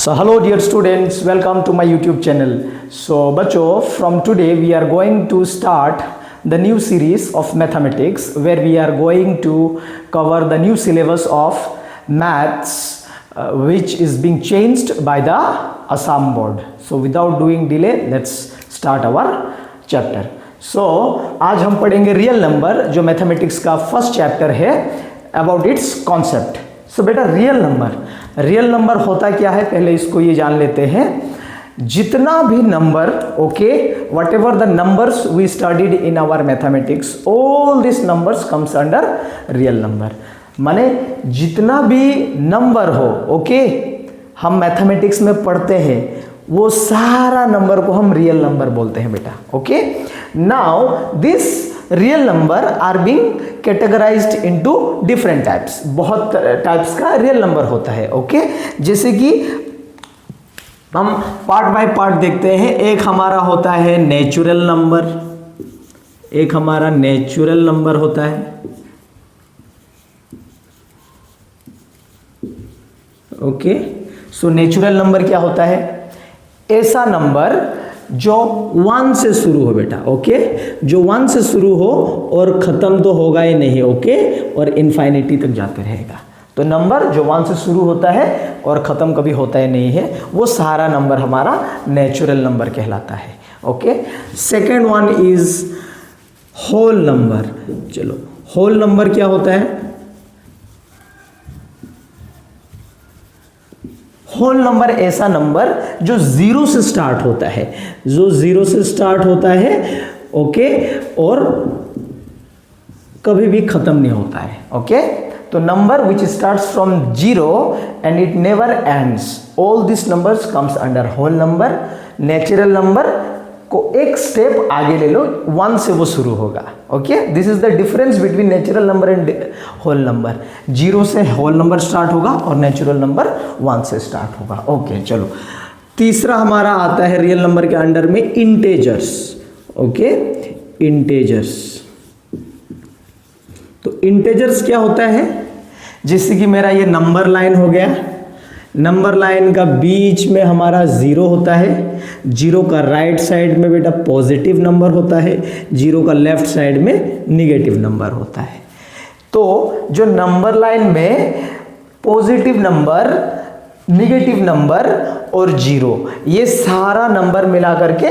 So hello dear students, welcome to my YouTube channel. So बच्चों, from today we are going to start the new series of mathematics where we are going to cover the new syllabus of maths which is being changed by the Assam board. So without doing delay, let's start our chapter. So आज हम पढ़ेंगे real number, जो mathematics का first chapter है, about it's concept. सो बेटा real number होता क्या है, पहले इसको ये जान लेते हैं. जितना भी number, okay, whatever the numbers we studied in our mathematics, all this numbers comes under real number. माने जितना भी नंबर हो, ओके, हम मैथमेटिक्स में पढ़ते हैं, वो सारा नंबर को हम रियल नंबर बोलते हैं बेटा. Okay, now this real number are being categorised into different types. बहुत टाइप्स का रियल नंबर होता है. ओके, जैसे कि हम पार्ट बाय पार्ट देखते हैं. एक हमारा होता है नेचुरल नंबर, एक हमारा नेचुरल नंबर होता है. ओके, सो नेचुरल नंबर क्या होता है? ऐसा नंबर जो 1 से शुरू हो बेटा. ओके, जो 1 से शुरू हो और ख़त्म तो होगा ही नहीं. ओके, और इन्फाइनिटी तक जाते रहेगा. तो नंबर जो 1 से शुरू होता है और ख़त्म कभी होता ही नहीं है, वो सारा नंबर हमारा नेचुरल नंबर कहलाता है. Okay, second one is whole number. चलो, होल नंबर क्या होता है? होल नंबर ऐसा नंबर जो 0 से स्टार्ट होता है, जो 0 से स्टार्ट होता है, ओके, और कभी भी खत्म नहीं होता है. ओके, तो number which starts from 0 and it never ends, all this numbers comes under whole number. Natural number को एक स्टेप आगे ले लो, 1 से वो शुरू होगा. Okay, this is the difference between natural number and whole number. 0 से होल नंबर स्टार्ट होगा और नेचुरल नंबर 1 से स्टार्ट होगा. ओके, चलो, तीसरा हमारा आता है रियल नंबर के अंडर में इंटेजर्स. Okay, integers. तो इंटेजर्स क्या होता है? जैसे कि मेरा ये नंबर लाइन हो गया. नंबर लाइन का बीच में हमारा 0 होता है. 0 का राइट साइड में बेटा पॉजिटिव नंबर होता है, 0 का लेफ्ट साइड में निगेटिव नंबर होता है. तो जो नंबर लाइन में पॉजिटिव नंबर, निगेटिव नंबर और 0, ये सारा नंबर मिला करके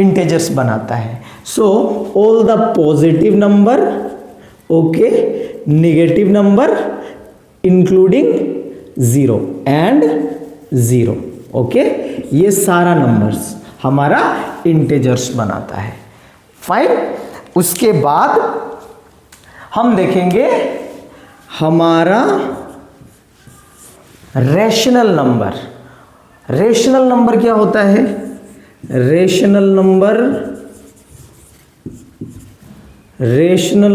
इंटेजर्स बनाता है. सो all the positive number, okay, negative number including 0 and 0. Okay, ये सारा नंबर्स हमारा इंटेजर्स बनाता है. फाइन. उसके बाद हम देखेंगे हमारा रेशनल नंबर. रेशनल नंबर क्या होता है? रेशनल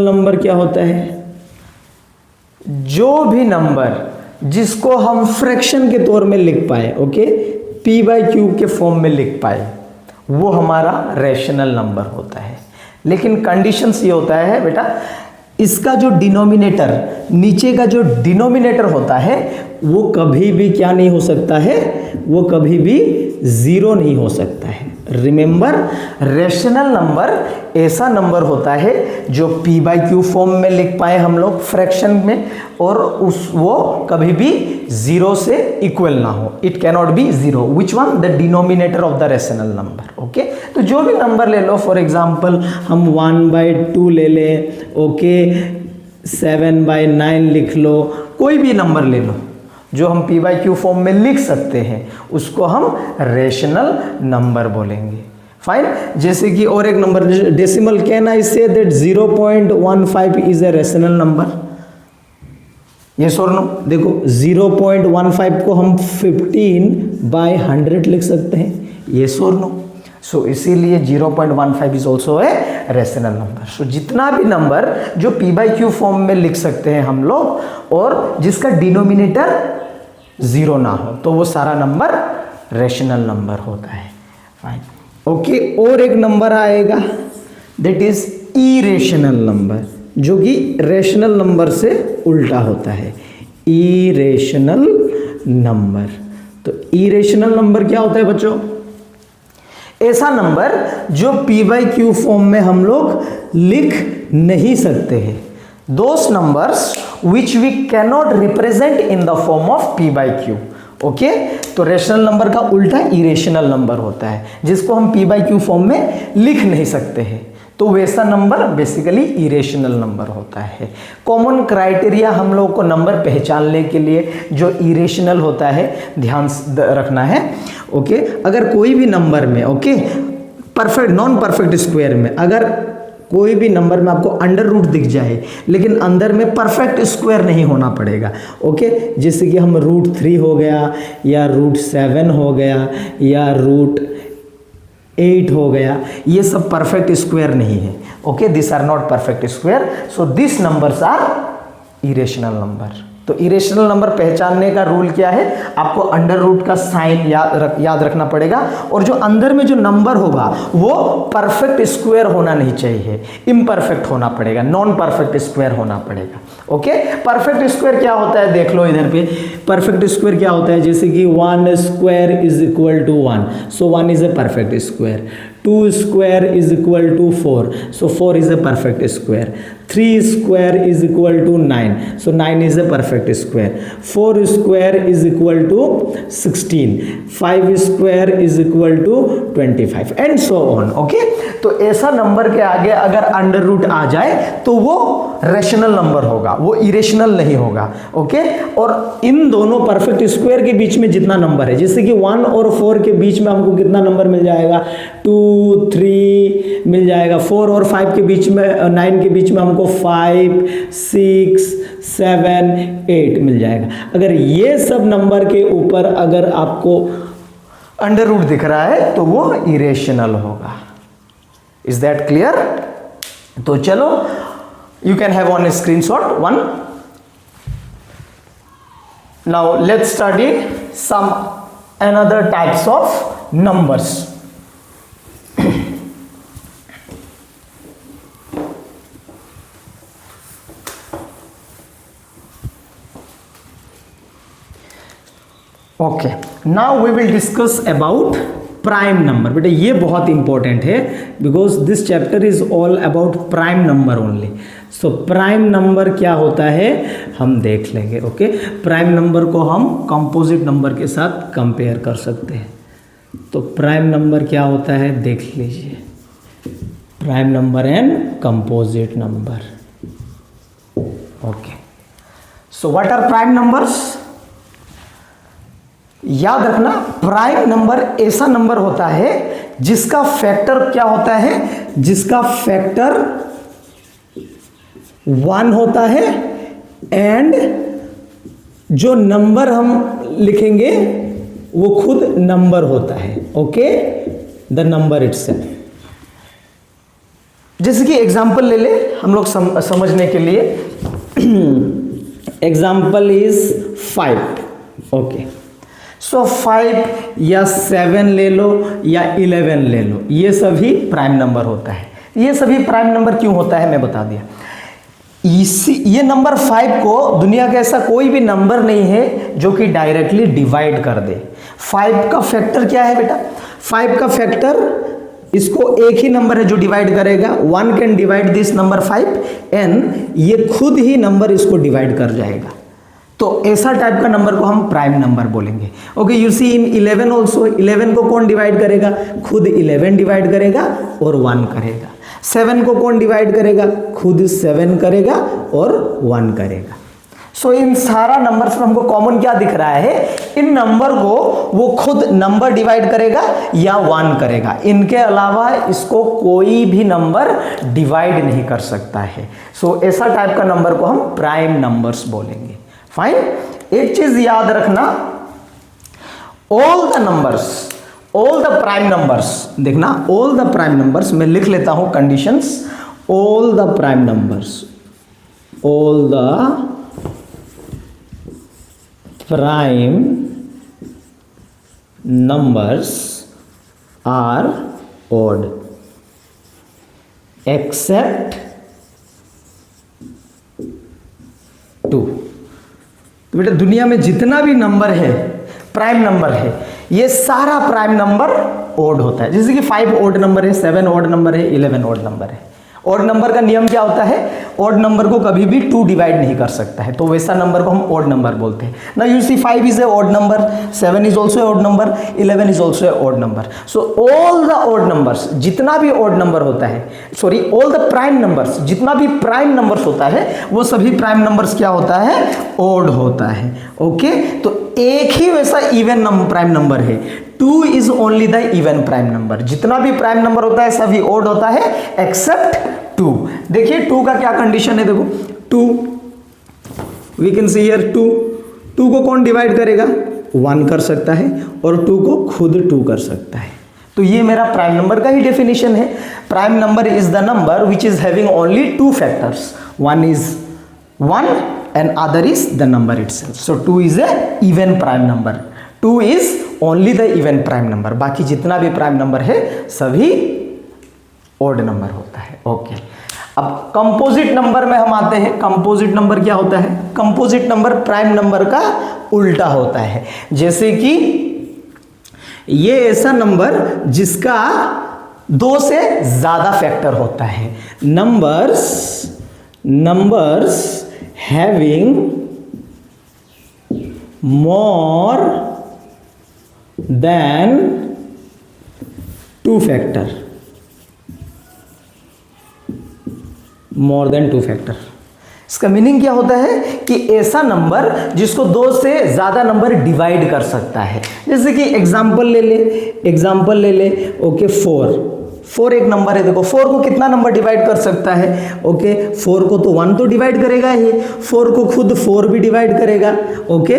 नंबर क्या होता है? जो भी नंबर जिसको हम फ्रैक्शन के तौर में लिख पाए, ओके, p/q के फॉर्म में लिख पाए, वो हमारा रेशनल नंबर होता है. लेकिन कंडीशंस ये होता है बेटा, इसका जो डिनोमिनेटर, नीचे का जो डिनोमिनेटर होता है, वो कभी भी क्या नहीं हो सकता है? वो कभी भी 0 नहीं हो सकता है. रिमेंबर, रेशनल नंबर ऐसा नंबर होता है जो p/q फॉर्म में लिख पाए हम लोग फ्रैक्शन में, और वो कभी भी 0 से इक्वल ना हो. It cannot be 0. Which one? The denominator of the rational number. Okay, तो जो भी नंबर ले लो, फॉर एग्जांपल हम 1/2 ले लें, ओके, 7/9 लिख लो, कोई भी नंबर ले लो जो हम p/q फॉर्म में लिख सकते हैं, उसको हम रेशनल नंबर बोलेंगे. फाइन. जैसे कि और एक number decimal, can I say that 0.15 is a rational number? Yes और नो? देखो, 0.15 को हम 15/100 लिख सकते हैं. यस और नो? सो इसीलिए 0.15 is also a rational number. So जितना भी नंबर जो p/q फॉर्म में लिख सकते हैं हम लोग, और जिसका डिनोमिनेटर 0 ना हो, तो वो सारा नंबर रेशनल नंबर होता है. फाइन. ओके, और एक नंबर आएगा, दैट इज इरेशनल नंबर, जो कि रेशनल नंबर से उल्टा होता है. Irrational number. तो इरेशनल नंबर क्या होता है बच्चों? ऐसा नंबर जो p बाई क्यू फॉर्म में हम लोग लिख नहीं सकते हैं। Those numbers which we cannot represent in the form of p by q. Okay, तो रेशनल नंबर का उल्टा इरेशनल नंबर होता है, जिसको हम p बाई क्यू फॉर्म में लिख नहीं सकते हैं, तो वैसा नंबर बेसिकली इरेशनल नंबर होता है। कॉमन क्राइटेरिया हम लोग को नंबर पहचानने के लिए जो इरेशनल होता है ध्यान रखना है। ओके, अगर कोई भी नंबर में परफेक्ट नॉन परफेक्ट स्क्वायर में अगर कोई भी नंबर में आपको अंडर रूट दिख जाए लेकिन अंदर में परफेक्ट स्क्वायर नहीं होना पड़ेगा। ओके, जैसे कि हम √3 हो गया या √7 हो गया या √8 हो गया, ये सब परफेक्ट स्क्वायर नहीं है। Okay, this are not perfect square, so this numbers are irrational number. तो इरेशनल नंबर पहचानने का रूल क्या है? आपको अंडर रूट का साइन याद रखना पड़ेगा, और जो अंदर में जो नंबर होगा वो परफेक्ट स्क्वायर होना नहीं चाहिए, इम्परफेक्ट होना पड़ेगा, नॉन परफेक्ट स्क्वायर होना पड़ेगा। ओके, परफेक्ट स्क्वायर क्या होता है देख लो इधर पे। परफेक्ट स्क्वायर क्या होता है? जैसे कि 1 square is equal to 1, so 1 is a perfect square. 2 square is equal to 4, so 4 is a perfect square. 3 square is equal to 9, so 9 is a perfect square. 4 square is equal to 16, 5 square is equal to 25 and so on. Okay, तो ऐसा number के आगे अगर under root आ जाए तो वो rational number होगा, वो इरेशनल नहीं होगा। ओके, और इन दोनों परफेक्ट स्क्वायर के बीच में जितना नंबर है, जैसे कि 1 और 4 के बीच में हमको कितना नंबर मिल जाएगा? 2, 3 मिल जाएगा। 4 और 5 के बीच में 9 के बीच में हमको 5, 6, 7, 8 मिल जाएगा। अगर ये सब नंबर के ऊपर अगर आपको अंडर रूट दिख रहा है तो वो इरेशनल होगा। Is that clear? तो चलो, you can have on a screenshot one. Now let's study some another types of numbers. Okay, now we will discuss about prime number. बेटा ये बहुत इंपॉर्टेंट है because this chapter is all about prime number only. So prime number क्या होता है हम देख लेंगे। ओके, प्राइम नंबर को हम कंपोजिट नंबर के साथ कंपेयर कर सकते हैं। तो प्राइम नंबर क्या होता है देख लीजिए, prime number and composite number. Okay, so what are prime numbers? याद रखना, प्राइम नंबर ऐसा नंबर होता है जिसका फैक्टर क्या होता है? जिसका फैक्टर 1 होता है एंड जो नंबर हम लिखेंगे वो खुद नंबर होता है। Okay, the number itself. जैसे कि एग्जांपल ले ले हम लोग समझने के लिए। Example is 5। ओके, सो 5 या 7 ले लो या 11 ले लो, ये सभी प्राइम नंबर होता है। ये सभी प्राइम नंबर क्यों होता है मैं बता दिया। ये नंबर 5 को दुनिया का ऐसा कोई भी नंबर नहीं है जो कि डायरेक्टली डिवाइड कर दे। 5 का फैक्टर क्या है बेटा? 5 का फैक्टर, इसको एक ही नंबर है जो डिवाइड करेगा। 1 can divide this number 5 and ये खुद ही नंबर इसको डिवाइड कर जाएगा। तो ऐसा टाइप का नंबर को हम प्राइम नंबर बोलेंगे। Okay, you see in 11 also, 11 को कौन डिवाइड करेगा? खुद 11 डिवाइड करेगा और 1 करेगा। 7 को कौन डिवाइड करेगा? खुद 7 करेगा और 1 करेगा। सो इन सारा नंबर्स में हमको कॉमन क्या दिख रहा है? इन नंबर को वो खुद नंबर डिवाइड करेगा या 1 करेगा, इनके अलावा इसको कोई भी नंबर डिवाइड नहीं कर सकता है। सो ऐसा टाइप का नंबर को हम प्राइम नंबर्स बोलेंगे। फाइन, एक चीज याद रखना, all the numbers, all the prime numbers, देखना ऑल द प्राइम नंबर्स, मैं लिख लेता हूं conditions. All the prime numbers, all the prime numbers are odd except 2। तो बेटा दुनिया में जितना भी नंबर है प्राइम नंबर है, ये सारा प्राइम नंबर ओड होता है। जैसे कि 5 ओड नंबर है, 7 ओड नंबर है, 11 ओड नंबर है। ओड नंबर का नियम क्या होता है, ओड नंबर को कभी भी 2 डिवाइड नहीं कर सकता है, तो वैसा नंबर को हम ओड नंबर बोलते हैं ना। You see 5 is a odd number, 7 is also odd number, 11 is also a odd number. So all the odd numbers, जितना भी ओड नंबर होता है, sorry all the prime numbers, जितना भी प्राइम नंबर्स होता है वो सभी प्राइम नंबर्स क्या होता है, ओड होता है। ओके, तो एक ही वैसा इवन प्राइम नंबर है, 2 is only the even prime number. जितना भी प्राइम नंबर होता है सभी ओड होता है एक्सेप्ट 2। देखिए 2 का क्या कंडीशन है, देखो 2 वी कैन सी हियर 2 को कौन डिवाइड करेगा, 1 कर सकता है, और 2 को खुद 2 कर सकता है। तो ये मेरा प्राइम नंबर का ही डेफिनेशन है। Prime number is the number which is having only 2 factors, one is 1 and other is the number itself. So 2 is a even prime number. 2 is only the even prime number. बाकी जितना भी prime number है सभी odd number होता है। Okay, अब composite number में हम आते हैं। कंपोजिट नंबर क्या होता है, कंपोजिट नंबर प्राइम नंबर का उल्टा होता है। जैसे कि ये ऐसा नंबर जिसका 2 से ज्यादा फैक्टर होता है। Numbers having more than 2 factor, more than 2 factor। इसका मीनिंग क्या होता है कि ऐसा नंबर जिसको 2 से ज्यादा नंबर डिवाइड कर सकता है। जैसे कि एग्जांपल ले ले, ओके 4 एक नंबर है। देखो 4 को कितना नंबर डिवाइड कर सकता है, ओके 4 को तो 1 तो डिवाइड करेगा ही, 4 को खुद 4 भी डिवाइड करेगा, ओके,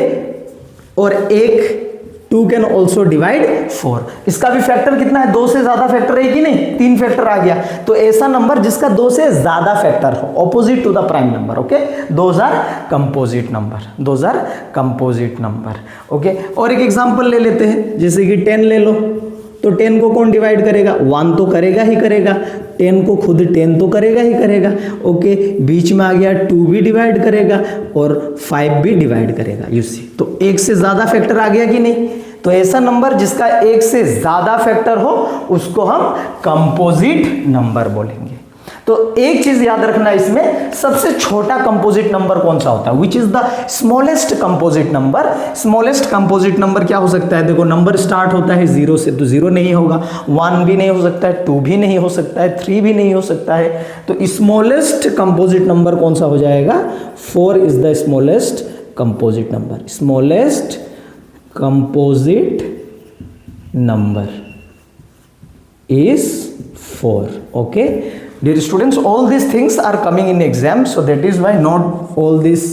और एक 2 कैन ऑल्सो डिवाइड 4। इसका भी फैक्टर कितना है, 2 से ज्यादा फैक्टर है कि नहीं, 3 फैक्टर आ गया। तो ऐसा नंबर जिसका 2 से ज्यादा फैक्टर हो, opposite to the prime number, okay, those are composite number, okay. और एक एग्जांपल ले लेते हैं, जैसे कि 10 ले लो, तो 10 को कौन डिवाइड करेगा, 1 तो करेगा ही करेगा, 10 को खुद 10 तो करेगा ही करेगा, ओके, बीच में आ गया 2 भी डिवाइड करेगा और 5 भी डिवाइड करेगा। यू सी, तो एक से ज्यादा फैक्टर आ गया कि नहीं। तो ऐसा नंबर जिसका एक से ज्यादा फैक्टर हो उसको हम कंपोजिट नंबर बोलेंगे। तो एक चीज याद रखना, इसमें सबसे छोटा कंपोजिट नंबर कौन सा होता है, which is the smallest composite number. Smallest composite number क्या हो सकता है, देखो नंबर स्टार्ट होता है 0 से, तो 0 नहीं होगा, 1 भी नहीं हो सकता है, 2 भी नहीं हो सकता है, 3 भी नहीं हो सकता है। तो स्मॉलेस्ट कंपोजिट नंबर कौन सा हो जाएगा, 4 is the smallest composite number. Smallest composite number is 4. Okay, dear students, all these things are coming in exam, so that is why not all these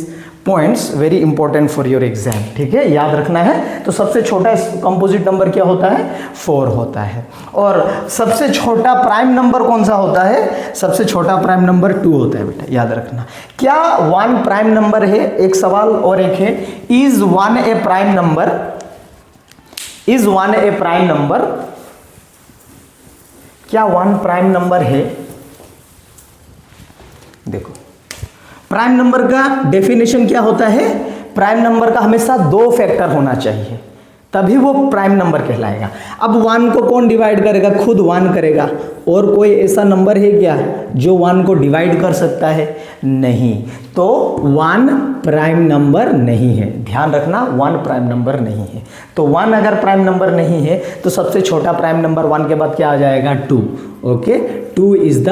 points very important for your exam। ठीक है, याद रखना है। तो सबसे छोटा composite number क्या होता है, 4 होता है। और सबसे छोटा प्राइम नंबर कौन सा होता है, सबसे छोटा प्राइम नंबर 2 होता है बेटा, याद रखना। क्या 1 प्राइम नंबर है, एक सवाल और एक है, is 1 A prime number, is 1 A prime number, क्या 1 प्राइम नंबर है। देखो प्राइम नंबर का डेफिनेशन क्या होता है, प्राइम नंबर का हमेशा 2 फैक्टर होना चाहिए, तभी वो प्राइम नंबर कहलाएगा। अब 1 को कौन डिवाइड करेगा, खुद 1 करेगा। और कोई ऐसा नंबर है क्या जो 1 को डिवाइड कर सकता है, नहीं। तो 1 प्राइम नंबर नहीं है, ध्यान रखना, 1 प्राइम नंबर नहीं है। तो 1 अगर प्राइम नंबर नहीं है तो सबसे छोटा प्राइम नंबर 1 के बाद क्या आ जाएगा, 2। Okay, 2 is the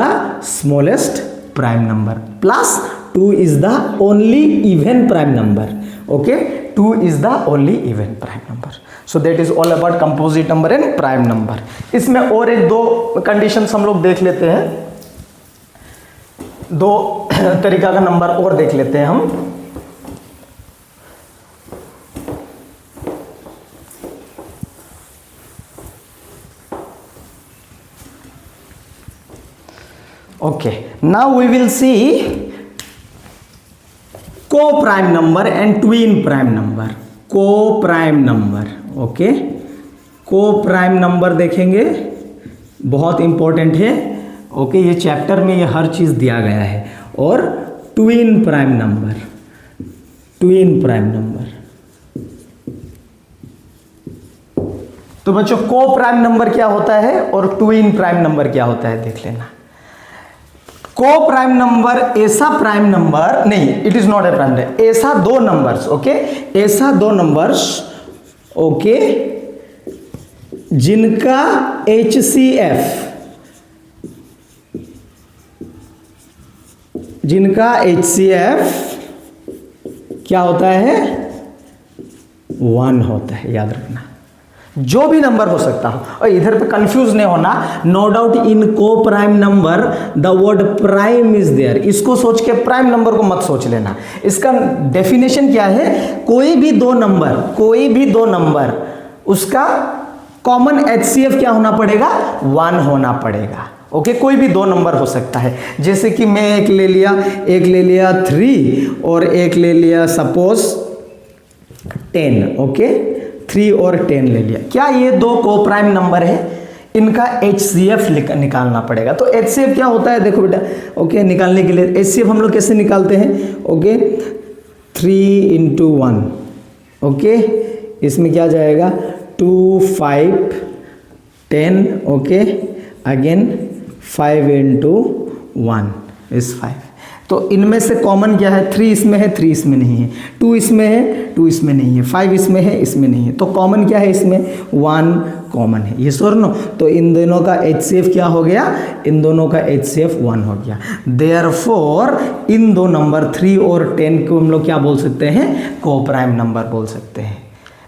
smallest prime number, plus 2 is the only even prime number. Okay, 2 is the only even prime number. So that is all about composite number and prime number. इसमें और एक 2 conditions हम लोग देख लेते हैं, 2 तरीका का नंबर और देख लेते हैं हम। Okay, now we will see co-prime number and twin prime number. Co-prime number, okay, co-prime number देखेंगे, बहुत इंपॉर्टेंट है। ओके, ये चैप्टर में ये हर चीज दिया गया है। और twin prime number, twin prime number, तो बच्चों को प्राइम नंबर क्या होता है और ट्विन प्राइम नंबर क्या होता है देख लेना। को प्राइम नंबर ऐसा प्राइम नंबर नहीं, it is not a prime number, ऐसा दो नंबर्स, ओके, ऐसा दो नंबर्स, ओके, जिनका HCF, जिनका HCF क्या होता है 1 होता है, याद रखना। जो भी नंबर हो सकता हो, और इधर पे कंफ्यूज नहीं होना, no doubt in co prime number the word prime is there, इसको सोच के प्राइम नंबर को मत सोच लेना। इसका डेफिनेशन क्या है, कोई भी दो नंबर उसका कॉमन HCF क्या होना पड़ेगा 1 होना पड़ेगा, ओके। कोई भी दो नंबर हो सकता है, जैसे कि मैं एक ले लिया 3 और एक ले लिया सपोज 10, ओके, 3 और 10 ले लिया। क्या ये दो को प्राइम नंबर है, इनका HCF निकालना पड़ेगा। तो HCF क्या होता है देखो बेटा, ओके, निकालने के लिए HCF हम लोग कैसे निकालते हैं, ओके, 3 into 1, ओके, इसमें क्या जाएगा 2, 5, 10, ओके, अगेन 5 into 1 is 5। तो इनमें से कॉमन क्या है, 3 इसमें है, 3 इसमें नहीं है, 2 इसमें है, 2 इसमें नहीं है, 5 इसमें है, इसमें नहीं है। तो कॉमन क्या है इसमें 1 कॉमन है, ये और नो। तो इन दोनों का HCF क्या हो गया, इन दोनों का HCF 1 हो गया। देयरफॉर इन दो नंबर 3 और 10 को हम लोग क्या बोल सकते हैं, को प्राइम नंबर बोल सकते हैं।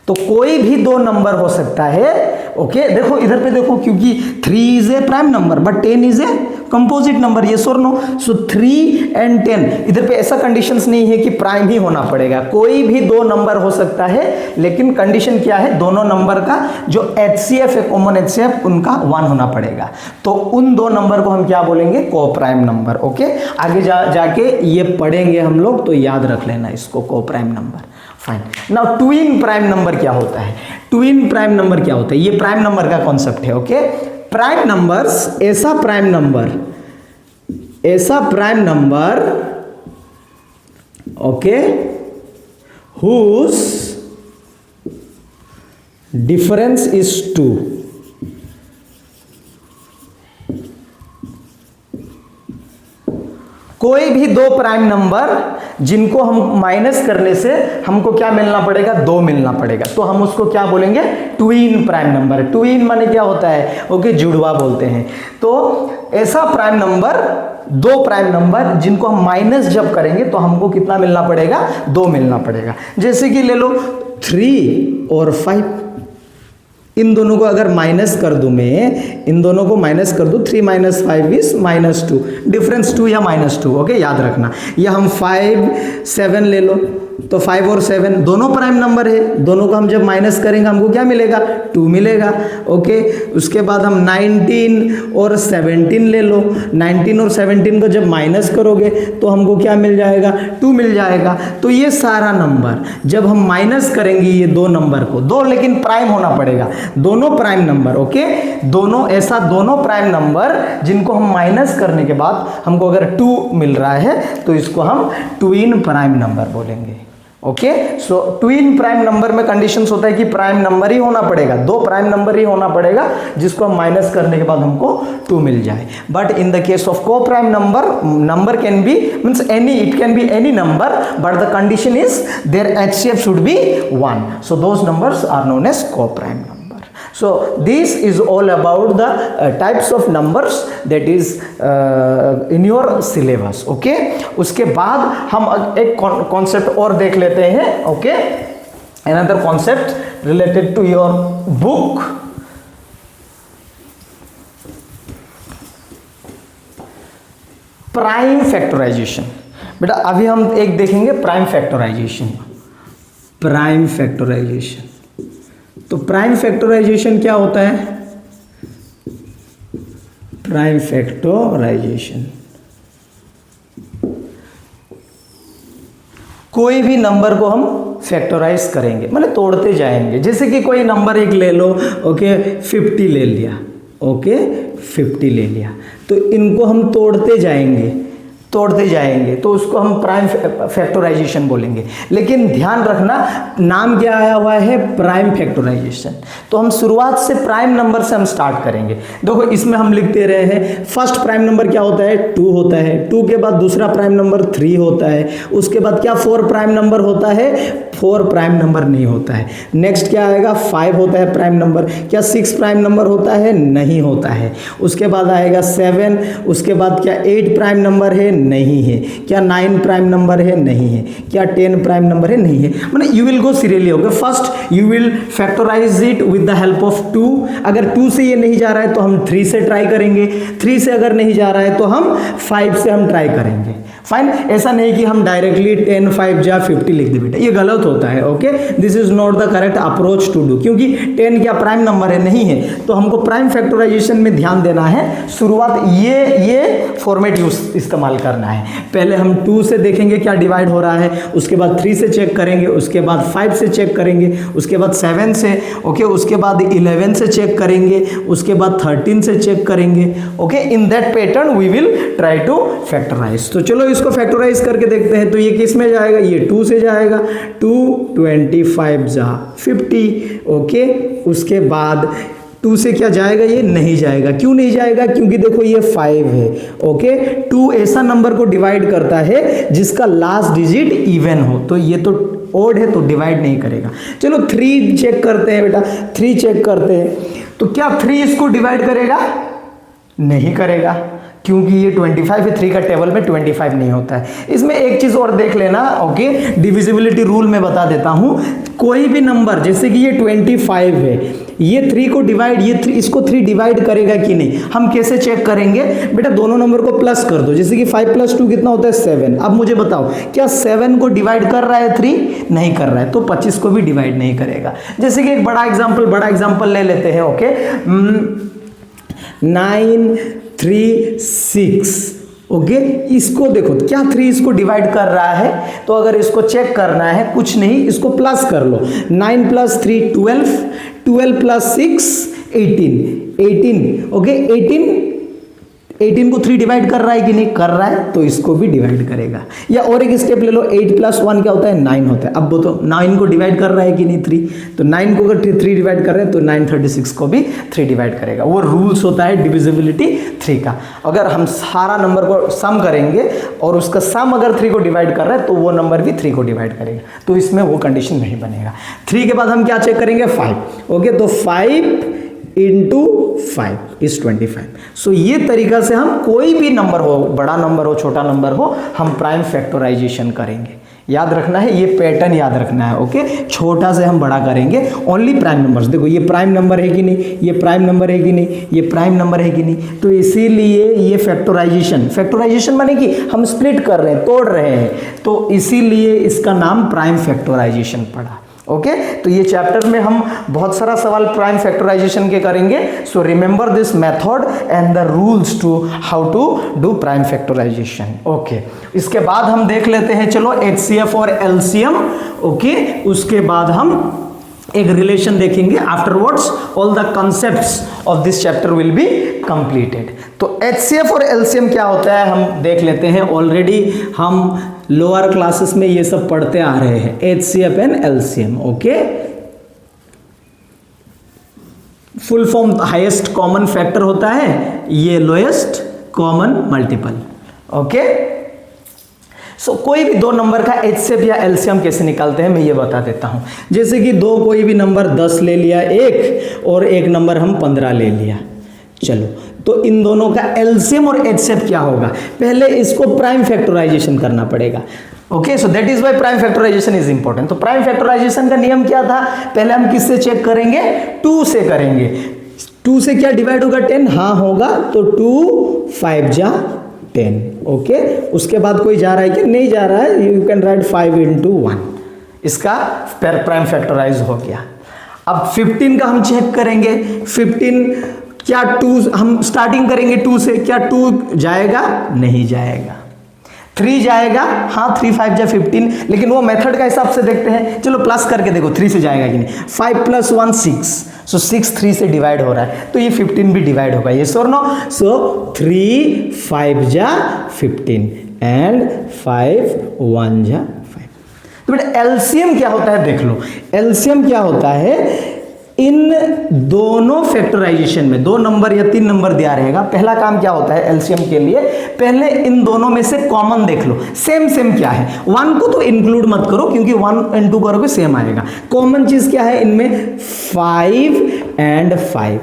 तो कोई भी दो नंबर हो सकता है, ओके। देखो इधर पे देखो, क्योंकि 3 is a prime number but 10 is a composite number, ये और नो। सो 3 and 10 इधर पे ऐसा कंडीशंस नहीं है कि प्राइम ही होना पड़ेगा, कोई भी दो नंबर हो सकता है, लेकिन कंडीशन क्या है, दोनों नंबर का जो HCF है, कॉमन HCF, उनका 1 होना पड़ेगा। तो उन दो नंबर को हम क्या बोलेंगे, को प्राइम नंबर, ओके। आगे जाके ये पढ़ेंगे हम लोग, तो याद रख लेना इसको, को prime number. Fine. Now twin prime number क्या होता है, ट्विन प्राइम नंबर क्या होता है, ये प्राइम नंबर का कॉन्सेप्ट है, ओके। प्राइम नंबर्स ऐसा prime number, okay, whose difference is 2, कोई भी दो प्राइम नंबर जिनको हम माइनस करने से हमको क्या मिलना पड़ेगा, 2 मिलना पड़ेगा, तो हम उसको क्या बोलेंगे, ट्विन प्राइम नंबर। ट्विन माने क्या होता है, ओके, जुड़वा बोलते हैं। तो ऐसा प्राइम नंबर, दो प्राइम नंबर जिनको हम माइनस जब करेंगे तो हमको कितना मिलना पड़ेगा, 2 मिलना पड़ेगा। जैसे कि ले लो 3 और 5, इन दोनों को अगर माइनस कर दूं मैं, इन दोनों को माइनस कर दूं, 3 - 5 इज -2, डिफरेंस 2 या -2, ओके, याद रखना। या हम 5, 7 ले लो, तो 5 और 7 दोनों प्राइम नंबर है, दोनों को हम जब माइनस करेंगे हमको क्या मिलेगा, 2 मिलेगा, ओके। उसके बाद हम 19 और 17 ले लो, 19 और 17 को जब माइनस करोगे तो हमको क्या मिल जाएगा, 2 मिल जाएगा। तो ये सारा नंबर जब हम माइनस करेंगे ये दो नंबर को, दो लेकिन प्राइम होना पड़ेगा, दोनों प्राइम नंबर, ओके, दोनों ऐसा दोनों प्राइम नंबर जिनको हम माइनस करने के बाद हमको अगर 2 मिल रहा है तो इसको हम ट्विन प्राइम नंबर बोलेंगे, ओके। सो ट्विन प्राइम नंबर में कंडीशंस होता है कि प्राइम नंबर ही होना पड़ेगा, दो प्राइम नंबर ही होना पड़ेगा जिसको हम माइनस करने के बाद हमको 2 मिल जाए। But in the case of co prime number can be means any, it can be any number, but the condition is there HCF should be 1, so those numbers are known as co prime number. So this is all about the types of numbers that is in your syllabus, okay। उसके बाद हम एक concept और देख लेते हैं, okay, another concept related to your book। Prime factorisation. बेटा अभी हम एक देखेंगे प्राइम फैक्टराइजेशन। प्राइम फैक्टराइजेशन, तो प्राइम फैक्टराइजेशन क्या होता है, प्राइम फैक्टराइजेशन कोई भी नंबर को हम फैक्टराइज करेंगे, मतलब तोड़ते जाएंगे। जैसे कि कोई नंबर एक ले लो, ओके, 50 ले लिया, ओके, 50 ले लिया, तो इनको हम तोड़ते जाएंगे, तोड़ते जाएंगे, तो उसको हम प्राइम फैक्टराइजेशन बोलेंगे। लेकिन ध्यान रखना, नाम क्या आया हुआ है, प्राइम फैक्टराइजेशन। तो हम शुरुआत से प्राइम नंबर से हम स्टार्ट करेंगे। देखो इसमें हम लिखते रहे हैं, फर्स्ट प्राइम नंबर क्या होता है, 2 होता है। 2 के बाद दूसरा प्राइम नंबर 3 होता है। उसके बाद क्या 4 प्राइम नंबर होता है, 4 प्राइम नंबर नहीं होता है। नेक्स्ट क्या आएगा, 5 होता है प्राइम नंबर। क्या 6 प्राइम नंबर होता है, नहीं होता है। उसके बाद आएगा 7। उसके बाद क्या 8 प्राइम नंबर है, नहीं है। क्या 9 प्राइम नंबर है, नहीं है। क्या 10 प्राइम नंबर है, नहीं है। मतलब you will go serially. Okay, first you will factorise it with the help of 2। अगर 2 से ये नहीं जा रहा है तो हम 3 से ट्राई करेंगे। 3 से अगर नहीं जा रहा है तो हम 5 से हम ट्राई करेंगे। फाइन, ऐसा नहीं कि हम डायरेक्टली 10 5 जा 50 लिख दे बेटा, ये गलत होता है। Okay, this is not the correct approach to do, क्योंकि 10 क्या प्राइम नंबर है, नहीं है। तो हमको प्राइम फैक्टराइजेशन में ध्यान देना है। शुरुआत ये फॉर्मेट यूज इस्तेमाल करना है। पहले हम 2 से देखेंगे क्या डिवाइड हो रहा है, उसके बाद 3 से चेक करेंगे, उसके बाद 5 से चेक करेंगे, उसके बाद 7 से, ओके, उसके बाद 11 से चेक करेंगे, उसके बाद 13 से चेक करेंगे। Okay, in that pattern we will try to factorise. तो चलो इसको फैक्टराइज करके देखते हैं। तो ये किस में जाएगा, ये 2 से जाएगा। 2 25 जा 50। ओके, उसके बाद 2 से क्या जाएगा, ये नहीं जाएगा। क्यों नहीं जाएगा, क्योंकि देखो ये 5 है। ओके, 2 ऐसा नंबर को डिवाइड करता है जिसका लास्ट डिजिट इवन हो, तो ये तो ओड है तो डिवाइड नहीं करेगा। चलो 3 चेक करते हैं बेटा, 3 चेक करते हैं। तो क्या 3 इसको डिवाइड करेगा, नहीं करेगा, क्योंकि ये 25 है। 3 का टेबल में 25 नहीं होता है। इसमें एक चीज और देख लेना। ओके, डिविजिबिलिटी रूल में बता देता हूं, कोई भी नंबर जैसे कि ये 25 है, ये 3 को डिवाइड, इसको 3 डिवाइड करेगा कि नहीं, हम कैसे चेक करेंगे बेटा, दोनों नंबर को प्लस कर दो। जैसे कि 5 + 2 कितना होता है, 7। अब मुझे बताओ क्या 7 को डिवाइड कर रहा है 3, नहीं कर रहा है, तो 25 को भी डिवाइड नहीं करेगा। जैसे कि एक बड़ा एग्जाम्पल ले लेते हैं। ओके, 9 3 6। ओके, इसको देखो क्या 3 इसको डिवाइड कर रहा है, तो अगर इसको चेक करना है कुछ नहीं, इसको प्लस कर लो। 9 + 3 12, 12 + 6 18। ओके, 18 को 3 डिवाइड कर रहा है कि नहीं कर रहा है, तो इसको भी डिवाइड करेगा। या और एक स्टेप ले लो, 8 + 1 क्या होता है, 9 होता है। अब वो तो 9 को डिवाइड कर रहा है कि नहीं 3, तो 9 को अगर 3 डिवाइड कर रहे हैं तो 936 को भी 3 डिवाइड करेगा। वो रूल्स होता है डिविजिबिलिटी 3 का। अगर हम सारा नंबर को सम करेंगे और उसका सम अगर 3 को डिवाइड कर रहा है तो वो नंबर भी 3 को डिवाइड करेगा, तो इसमें वो कंडीशन नहीं बनेगा। 3 के बाद हम क्या चेक करेंगे, 5। ओके, तो 5 × 5 = 25। सो ये तरीका से हम कोई भी नंबर हो, बड़ा नंबर हो छोटा नंबर हो, हम प्राइम फैक्टराइजेशन करेंगे। याद रखना है, ये पैटर्न याद रखना है। ओके, छोटा से हम बड़ा करेंगे, ओनली प्राइम नंबर्स। देखो ये प्राइम नंबर है कि नहीं, ये प्राइम नंबर है कि नहीं, ये प्राइम नंबर है कि नहीं, तो इसीलिए ये फैक्टराइजेशन माने कि हम स्प्लिट कर रहे हैं, तोड़ रहे हैं, तो इसीलिए इसका नाम प्राइम फैक्टराइजेशन पड़ा। ओके, तो ये चैप्टर में हम बहुत सारा सवाल प्राइम फैक्टराइजेशन के करेंगे। So remember this method and the rules to how to do prime factorisation. Okay, इसके बाद हम देख लेते हैं, चलो HCF और LCM। ओके, उसके बाद हम एक रिलेशन देखेंगे। Afterwards all the concepts of this chapter will be completed. तो HCF और LCM क्या होता है हम देख लेते हैं। ऑलरेडी हम लोअर क्लासेस में ये सब पढ़ते आ रहे हैं, HCF and LCM। Okay, full form highest common factor होता है, ये लोएस्ट कॉमन मल्टीपल। ओके, सो कोई भी दो नंबर का HCF या LCM कैसे निकालते हैं मैं ये बता देता हूं। जैसे कि कोई भी नंबर 10 ले लिया एक, और एक नंबर हम 15 ले लिया। चलो, तो इन दोनों का LCM और HCF क्या होगा, पहले इसको प्राइम फैक्टराइजेशन करना पड़ेगा। Okay, so that is why prime factorisation is important. तो प्राइम फैक्टराइजेशन का नियम क्या था, पहले हम किससे चेक करेंगे, 2 से करेंगे। 2 से क्या डिवाइड होगा, 10, हाँ होगा, तो 2 5 जा 10। ओके, उसके बाद कोई जा रहा है कि नहीं जा रहा है, यू कैन राइट 5 × 1, इसका प्राइम फैक्टराइज हो गया। अब 15 का हम चेक करेंगे। 15 क्या 2, हम स्टार्टिंग करेंगे 2 से, क्या 2 जाएगा, नहीं जाएगा। 3 जाएगा, हाँ 3 5 जा 15, लेकिन वो मेथड का हिसाब से देखते हैं। चलो प्लस करके देखो 3 से जाएगा कि नहीं। 5 + 1 6, सो 6 3 से डिवाइड हो रहा है, तो ये 15 भी डिवाइड होगा, ये और नो। सो 3 5 जा 15, एंड 5 1 जा 5। तो बेटा एलसीएम क्या होता है देख लो, एलसीएम क्या होता है, इन दोनों फैक्टराइजेशन में 2 नंबर या 3 नंबर दिया रहेगा, पहला काम क्या होता है एलसीएम के लिए, पहले इन दोनों में से कॉमन देख लो, सेम सेम क्या है, 1 को तो इंक्लूड मत करो क्योंकि 1 एंड 2 करोगे सेम आएगा। कॉमन चीज क्या है इनमें, 5 एंड 5,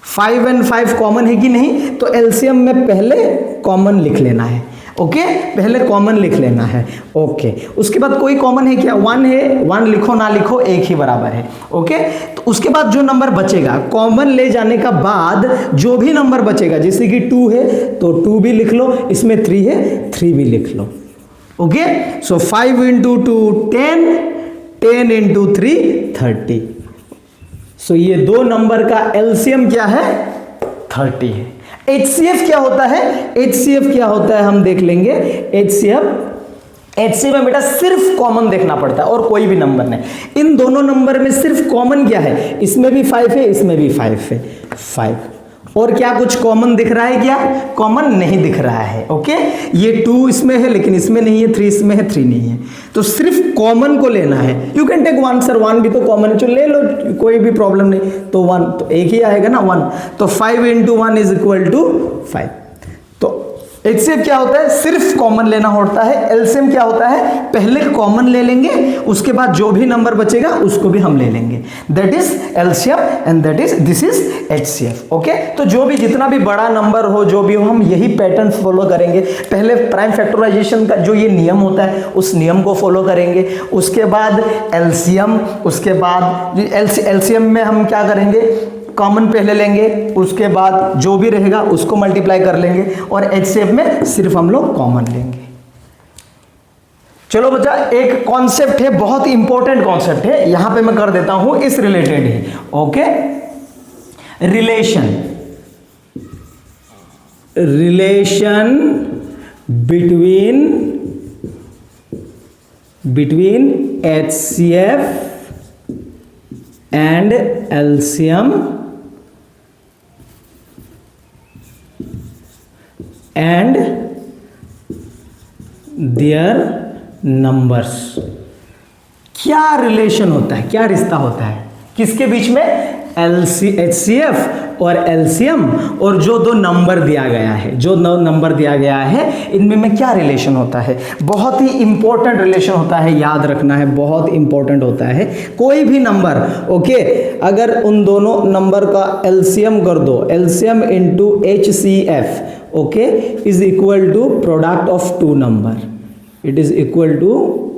5 एंड 5 कॉमन है कि नहीं, तो एलसीएम में पहले कॉमन लिख लेना है। ओके पहले कॉमन लिख लेना है। ओके उसके बाद कोई कॉमन है क्या, 1 है, 1 लिखो ना लिखो एक ही बराबर है। ओके तो उसके बाद जो नंबर बचेगा, कॉमन ले जाने का बाद जो भी नंबर बचेगा, जैसे कि 2 है तो 2 भी लिख लो, इसमें 3 है 3 भी लिख लो। Okay so 5 into 2 10, 10 into 3 30। So ये 2 नंबर का एलसीएम क्या है 30 है। HCF क्या होता है, HCF क्या होता है हम देख लेंगे। HCF में बेटा सिर्फ कॉमन देखना पड़ता है और कोई भी नंबर नहीं। इन दोनों नंबर में सिर्फ कॉमन क्या है, इसमें भी 5 है इसमें भी 5 है, 5 और क्या कुछ कॉमन दिख रहा है क्या, कॉमन नहीं दिख रहा है। ओके ये 2 इसमें है लेकिन इसमें नहीं है, 3 इसमें है 3 नहीं है, तो सिर्फ कॉमन को लेना है। यू कैन टेक 1 सर, 1 भी तो कॉमन है, चलो ले लो कोई भी प्रॉब्लम नहीं, तो 1 तो एक ही आएगा ना 1, तो 5 इंटू 1 इज इक्वल टू 5। तो HCF क्या होता है, सिर्फ कॉमन लेना होता है। एलसीएम क्या होता है, पहले कॉमन ले लेंगे उसके बाद जो भी नंबर बचेगा उसको भी हम ले लेंगे, that is LCM and that is this is HCF। Okay तो जो भी जितना भी बड़ा नंबर हो जो भी हो हम यही पैटर्न फॉलो करेंगे। पहले प्राइम फैक्टराइजेशन का जो ये नियम होता है उस नियम को फॉलो करेंगे, उसके बाद एलसीएम, उसके बाद एलसीएम में हम क्या करेंगे, कॉमन पहले लेंगे उसके बाद जो भी रहेगा उसको मल्टीप्लाई कर लेंगे, और HCF में सिर्फ हम लोग कॉमन लेंगे। चलो बच्चा एक कॉन्सेप्ट है, बहुत इंपॉर्टेंट कॉन्सेप्ट है, यहां पे मैं कर देता हूं इस रिलेटेड ही। Okay relation between HCF and LCM and their numbers. क्या रिलेशन होता है, क्या रिश्ता होता है किसके बीच में, HCF और LCM, और जो 2 नंबर दिया गया है, जो 9 नंबर दिया गया है इनमें में क्या रिलेशन होता है। बहुत ही इंपॉर्टेंट रिलेशन होता है, याद रखना है, बहुत इंपॉर्टेंट होता है। कोई भी नंबर ओके अगर उन दोनों नंबर का LCM कर दो, LCM into HCF okay is equal to product of 2 number, it is equal to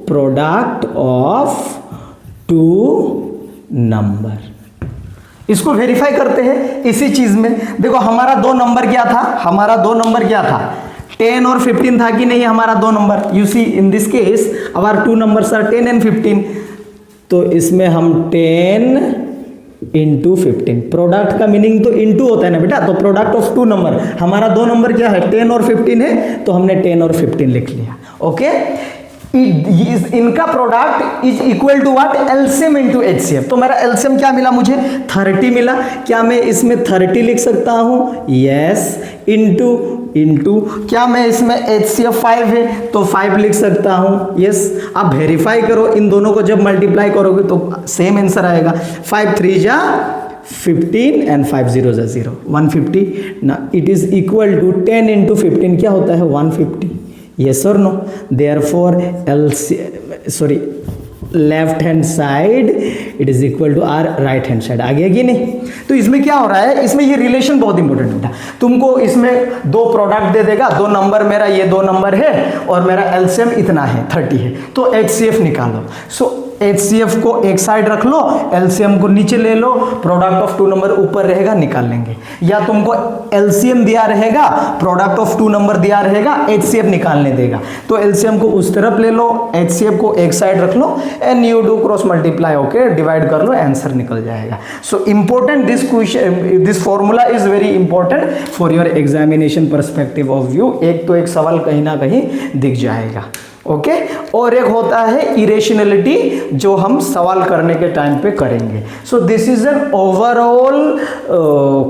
product of 2 number. इसको वेरीफाई करते हैं इसी चीज में। देखो हमारा 2 नंबर क्या था, हमारा 2 नंबर क्या था, 10 और 15 था कि नहीं हमारा 2 number. You see in this case our 2 numbers are 10 and 15, तो इसमें हम 10 इंटू 15, प्रोडक्ट का मीनिंग तो इंटू होता है ना बेटा, तो प्रोडक्ट ऑफ 2 नंबर, हमारा 2 नंबर क्या है 10 और 15 है, तो हमने 10 और 15 लिख लिया। ओके इनका product is equal to what, LCM into HCF। तो मेरा एलसीएम क्या मिला मुझे 30 मिला। क्या मैं इसमें 30 लिख सकता हूं, यस, इंटू क्या मैं इसमें HCF 5 है तो 5 लिख सकता हूं, यस। आप वेरीफाई करो, इन दोनों को जब मल्टीप्लाई करोगे तो सेम आंसर आएगा, 5 3 जा 15 एंड 5 0 जा 0, 150 ना, it is equal to 10 into 15 क्या होता है 150, yes or no, therefore left hand side it is equal to or right hand side. आ गया कि नहीं। तो इसमें क्या हो रहा है, इसमें ये रिलेशन बहुत इंपॉर्टेंट होता है। तुमको इसमें 2 प्रोडक्ट दे देगा, 2 नंबर मेरा ये 2 नंबर है और मेरा एलसीएम इतना है 30 है, तो HCF निकालो। सो HCF को एक साइड रख लो, LCM को नीचे ले लो, प्रोडक्ट ऑफ 2 नंबर ऊपर रहेगा, निकाल लेंगे। या तुमको LCM दिया रहेगा, प्रोडक्ट ऑफ 2 नंबर दिया रहेगा, HCF निकालने देगा, तो LCM को उस तरफ ले लो, HCF को एक साइड रख लो and you do cross multiply, okay divide कर लो, आंसर निकल जाएगा। So important this question, this formula is very important for your examination perspective of view. एक तो एक सवाल कहीं ना कहीं दिख जाएगा। ओके और एक होता है इरेशनलिटी, जो हम सवाल करने के टाइम पे करेंगे. So this is an overall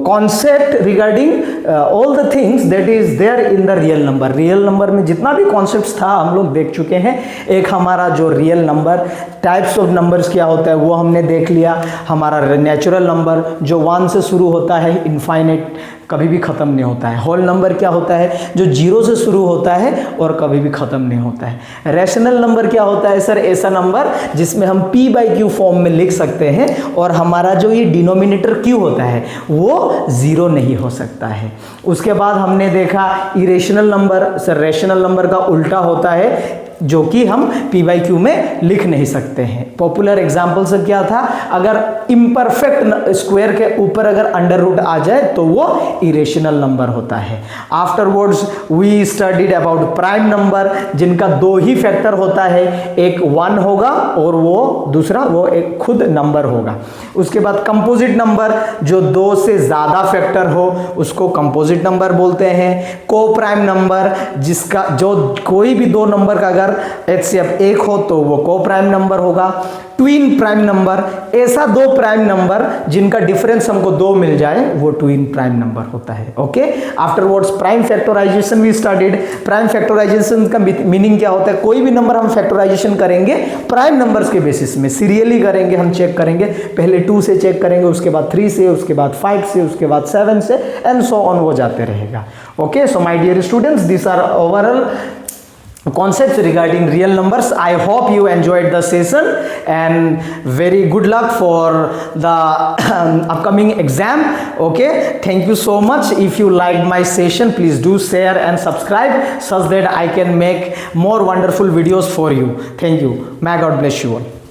concept regarding all the things that is there in the real number. Real number में जितना भी कॉन्सेप्ट्स था हम लोग देख चुके हैं. एक हमारा जो real number, types of numbers क्या होता है वो हमने देख लिया. हमारा नेचुरल नंबर जो 1 से शुरू होता है, इनफाइनाइट, कभी भी ख़त्म नहीं होता है. होल नंबर क्या होता है, जो 0 से शुरू होता है और कभी भी ख़त्म नहीं होता है. रैशनल नंबर क्या होता है सर, ऐसा नंबर जिसमें हम p/q फॉर्म में लिख सकते हैं और हमारा जो ये डिनोमिनेटर q होता है वो 0 नहीं हो सकता है. उसके बाद हमने देखा irrational number. Sir rational number का उल्टा होता है जो कि हम p/q में लिख नहीं सकते हैं. पॉपुलर एग्जांपल से क्या था, अगर इम्परफेक्ट स्क्वायर के ऊपर अगर अंडर रूट आ जाए तो वो इरेशनल नंबर होता है. Afterwards we studied about prime number, जिनका 2 ही फैक्टर होता है, एक 1 होगा और वो दूसरा वो एक खुद नंबर होगा. उसके बाद कंपोजिट नंबर, जो 2 से ज़्यादा फैक्टर हो उसको कंपोजिट नंबर बोलते हैं. को प्राइम नंबर, जिसका जो कोई भी 2 नंबर का अगर HCF 1 हो तो वो को प्राइम नंबर होगा. ट्विन प्राइम नंबर, ऐसा 2 प्राइम नंबर जिनका डिफरेंस हमको 2 मिल जाए वो ट्विन प्राइम नंबर होता है. Okay afterwards prime factorisation we studied. Prime factorisation का मीनिंग क्या होता है, कोई भी नंबर हम फैक्टराइजेशन करेंगे प्राइम नंबर्स के बेसिस में, सीरियली करेंगे, हम चेक करेंगे. पहले 2 से चेक करेंगे, उसके बाद 3 से, उसके बाद 5 से, उसके बाद 7 से एंड सो ऑन, वो जाते रहेगा. Okay so my dear students, this are overall concepts regarding real numbers. I hope you enjoyed the session and very good luck for the upcoming exam. Okay, thank you so much. If you liked my session, please do share and subscribe such that I can make more wonderful videos for you. Thank you. May God bless you all.